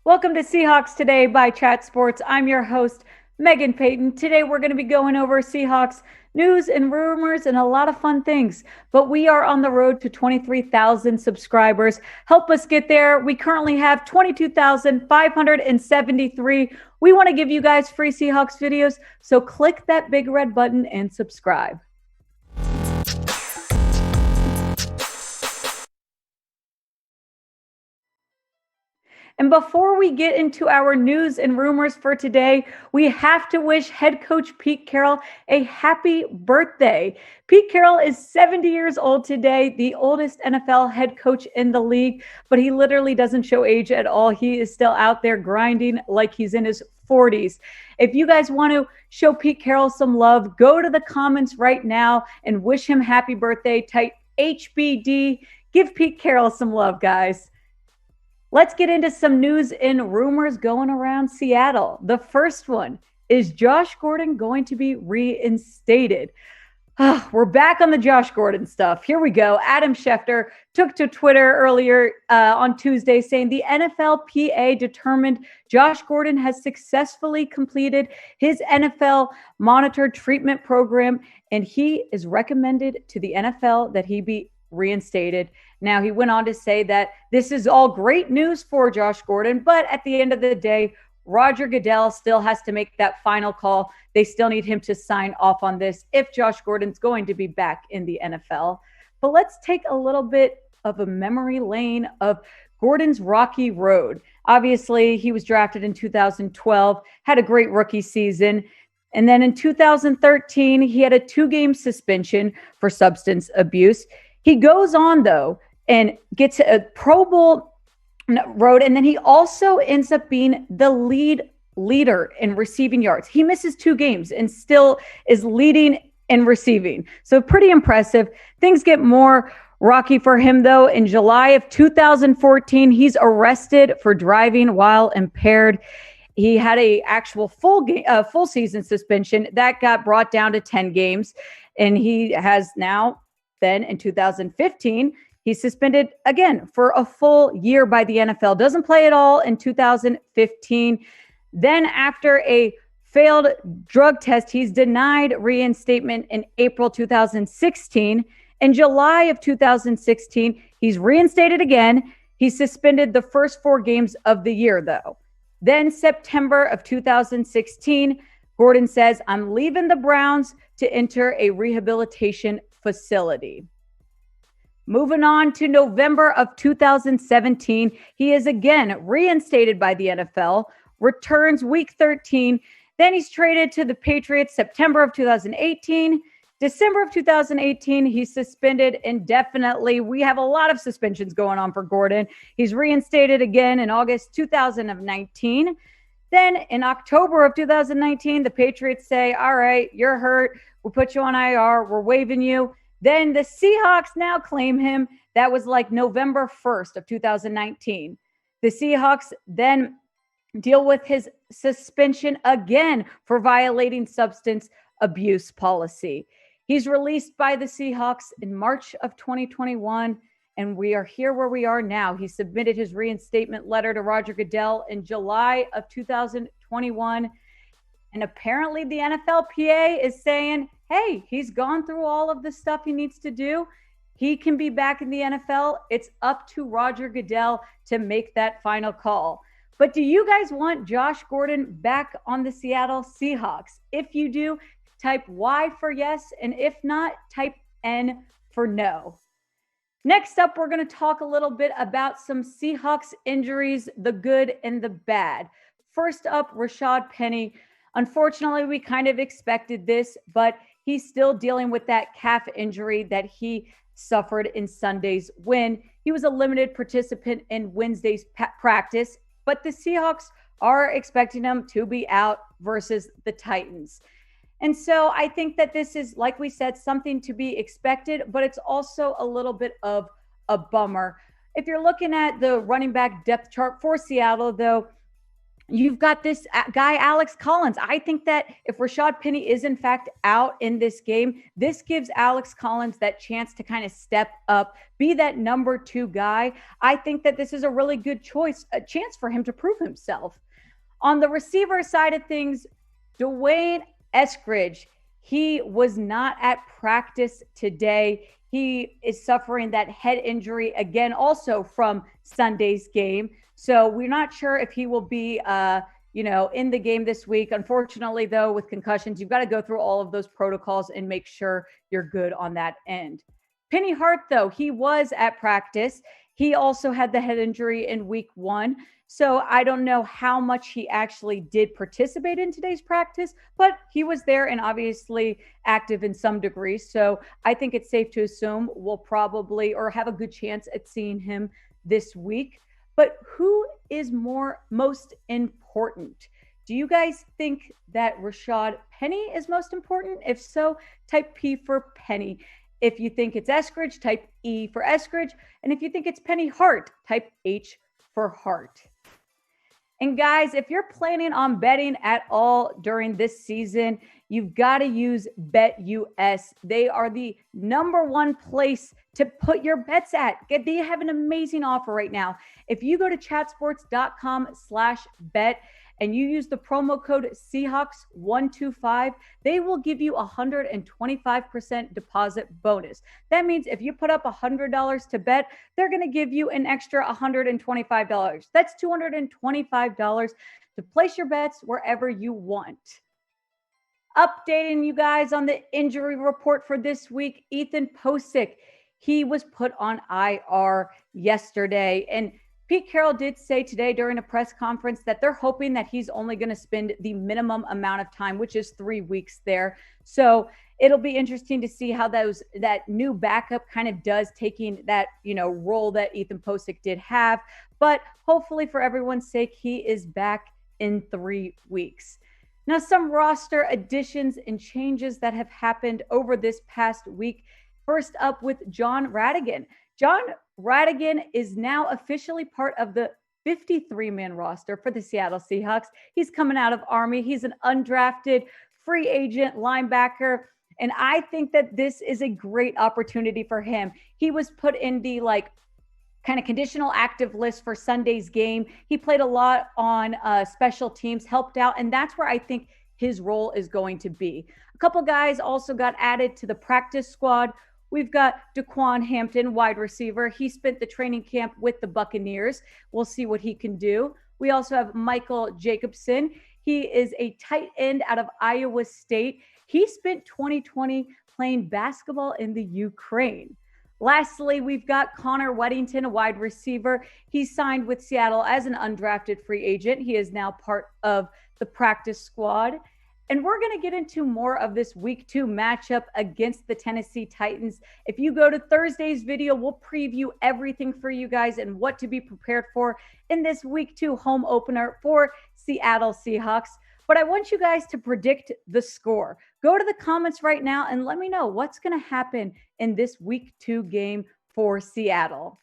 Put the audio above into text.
Welcome to Seahawks Today by Chat Sports. I'm your host, Meghan Payton. Today we're going to be going over Seahawks news and rumors and a lot of fun things. But we are on the road to 23,000 subscribers. Help us get there. We currently have 22,573. We want to give you guys free Seahawks videos, so click that big red button and subscribe. And before we get into our news and rumors for today, we have to wish head coach Pete Carroll a happy birthday. Pete Carroll is 70 years old today, the oldest NFL head coach in the league, but he literally doesn't show age at all. He is still out there grinding like he's in his 40s. If you guys want to show Pete Carroll some love, go to the comments right now and wish him happy birthday. Type HBD. Give Pete Carroll some love, guys. Let's get into some news and rumors going around Seattle. The first one is Josh Gordon going to be reinstated? We're back on the Josh Gordon stuff. Here we go. Adam Schefter took to Twitter earlier on Tuesday saying the NFLPA determined Josh Gordon has successfully completed his NFL monitored treatment program, and he is recommended to the NFL that he be reinstated. Now, he went on to say that this is all great news for Josh Gordon, but at the end of the day, Roger Goodell still has to make that final call. They still need him to sign off on this if Josh Gordon's going to be back in the NFL. But let's take a little bit of a memory lane of Gordon's rocky road. Obviously, he was drafted in 2012, had a great rookie season. And then in 2013, he had a 2-game suspension for substance abuse. He goes on, though, and gets a Pro Bowl road, and then he also ends up being the leader in receiving yards. He misses 2 games and still is leading in receiving. So pretty impressive. Things get more rocky for him, though. In July of 2014, he's arrested for driving while impaired. He had a actual full season suspension that got brought down to 10 games, and he has now. Then in 2015, he's suspended again for a full year by the NFL. Doesn't play at all in 2015. Then after a failed drug test, he's denied reinstatement in April 2016. In July of 2016, he's reinstated again. He's suspended the first 4 games of the year, though. Then September of 2016, Gordon says, I'm leaving the Browns to enter a rehabilitation facility. Moving on to November of 2017, he is again reinstated by the NFL, returns week 13. Then he's traded to the Patriots September of 2018. December of 2018, he's suspended indefinitely. We have a lot of suspensions going on for Gordon. He's reinstated again in August 2019. Then in October of 2019, the Patriots say, all right, you're hurt. We'll put you on IR. We're waiving you. Then the Seahawks now claim him. That was like November 1st of 2019. The Seahawks then deal with his suspension again for violating substance abuse policy. He's released by the Seahawks in March of 2021, and we are here where we are now. He submitted his reinstatement letter to Roger Goodell in July of 2021. And apparently the NFLPA is saying, hey, he's gone through all of the stuff he needs to do. He can be back in the NFL. It's up to Roger Goodell to make that final call. But do you guys want Josh Gordon back on the Seattle Seahawks? If you do, type Y for yes. And if not, type N for no. Next up, we're going to talk a little bit about some Seahawks injuries, the good and the bad. First up, Rashaad Penny. Unfortunately, we kind of expected this, but he's still dealing with that calf injury that he suffered in Sunday's win. He was a limited participant in Wednesday's practice, but the Seahawks are expecting him to be out versus the Titans. And so I think that this is, like we said, something to be expected, but it's also a little bit of a bummer. If you're looking at the running back depth chart for Seattle, though, You've got this guy, Alex Collins. I think that if Rashaad Penny is in fact out in this game, this gives Alex Collins that chance to kind of step up, be that number 2 guy. I think that this is a really good choice, a chance for him to prove himself. On the receiver side of things, Dee Eskridge, he was not at practice today. He is suffering that head injury again, also from Sunday's game. So we're not sure if he will be, in the game this week. Unfortunately, though, with concussions, you've got to go through all of those protocols and make sure you're good on that end. Penny Hart, though, he was at practice. He also had the head injury in week 1. So I don't know how much he actually did participate in today's practice, but he was there and obviously active in some degree. So I think it's safe to assume we'll probably or have a good chance at seeing him this week. But who is most important? Do you guys think that Rashaad Penny is most important? If so, type P for Penny. If you think it's Eskridge, type E for Eskridge. And if you think it's Penny Hart, type H for Hart. And guys, if you're planning on betting at all during this season, you've got to use BetUS. They are the #1 place to put your bets at. They have an amazing offer right now. If you go to chatsports.com/bet and you use the promo code Seahawks125, they will give you a 125% deposit bonus. That means if you put up $100 to bet, they're going to give you an extra $125. That's $225 to place your bets wherever you want. Updating you guys on the injury report for this week, Ethan Posick, he was put on IR yesterday. And Pete Carroll did say today during a press conference that they're hoping that he's only going to spend the minimum amount of time, which is 3 weeks there. So it'll be interesting to see how that new backup kind of does, taking that, role that Ethan Posick did have. But hopefully for everyone's sake, he is back in 3 weeks. Now, some roster additions and changes that have happened over this past week. First up with Jon Rhattigan. Jon Rhattigan is now officially part of the 53-man roster for the Seattle Seahawks. He's coming out of Army. He's an undrafted free agent linebacker. And I think that this is a great opportunity for him. He was put in the kind of conditional active list for Sunday's game. He played a lot on special teams, helped out, and that's where I think his role is going to be. A couple guys also got added to the practice squad. We've got Daquan Hampton, wide receiver. He spent the training camp with the Buccaneers. We'll see what he can do. We also have Michael Jacobson. He is a tight end out of Iowa State. He spent 2020 playing basketball in the Ukraine. Lastly, we've got Connor Weddington, a wide receiver. He signed with Seattle as an undrafted free agent. He is now part of the practice squad. And we're going to get into more of this week 2 matchup against the Tennessee Titans. If you go to Thursday's video, we'll preview everything for you guys and what to be prepared for in this week 2 home opener for Seattle Seahawks. But I want you guys to predict the score. Go to the comments right now and let me know what's going to happen in this week 2 game for Seattle.